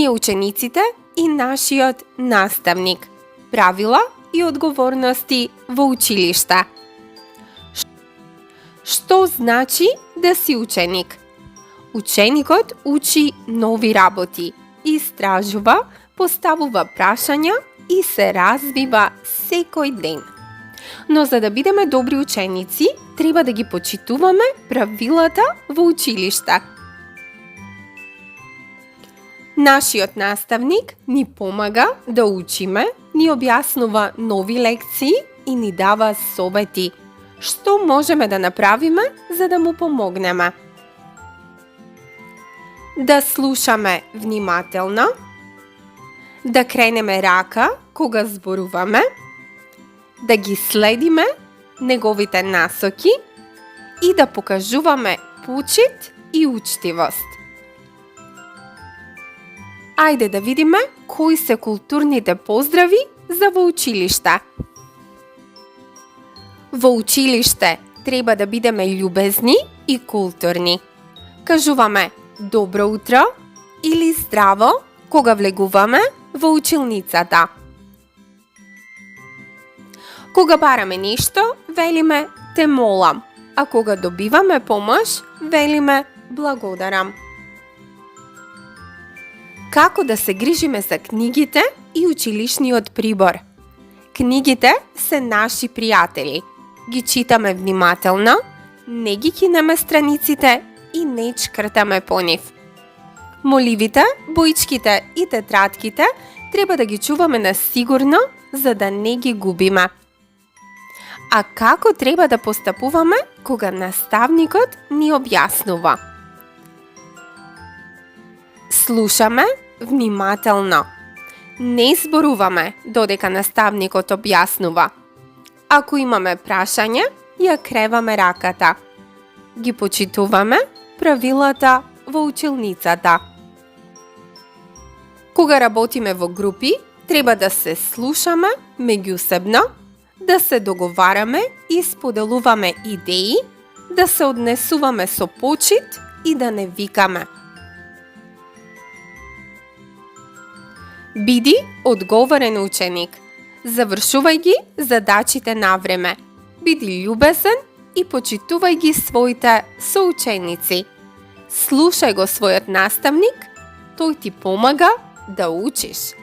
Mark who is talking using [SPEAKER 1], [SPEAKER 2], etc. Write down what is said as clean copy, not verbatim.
[SPEAKER 1] Ние учениците и нашиот наставник. Правила и одговорности во училиште. Што значи да си ученик? Ученикот учи нови работи, истражува, поставува прашања и се развива секој ден. Но за да бидеме добри ученици, треба да ги почитуваме правилата во училиште. Нашиот наставник ни помага да учиме, ни објаснува нови лекции и ни дава совети. Што можеме да направиме за да му помогнеме? Да слушаме внимателно, да кренеме рака кога зборуваме, да ги следиме неговите насоки и да покажуваме почит и учтивост. Ајде да видиме кои се културните поздрави за во училиште. Во училиште треба да бидеме љубезни и културни. Кажуваме добро утро или здраво кога влегуваме во училницата. Кога бараме нешто, велиме те молам, а кога добиваме помош, велиме благодарам. Како да се грижиме за книгите и училишниот прибор? Книгите се наши пријатели. Ги читаме внимателно, не ги кинеме страниците и не чкртаме по нив. Моливите, боичките и тетратките треба да ги чуваме на сигурно, за да не ги губиме. А како треба да постапуваме кога наставникот ни објаснува? Слушаме внимателно. Не зборуваме додека наставникот објаснува. Ако имаме прашање, ја креваме раката. Ги почитуваме правилата во училницата. Кога работиме во групи, треба да се слушаме меѓусебно, да се договараме и споделуваме идеи, да се однесуваме со почит и да не викаме. Биди одговорен ученик. Завршувај ги задачите на време. Биди љубезен и почитувај ги своите соученици. Слушај го својот наставник, тој ти помага да учиш.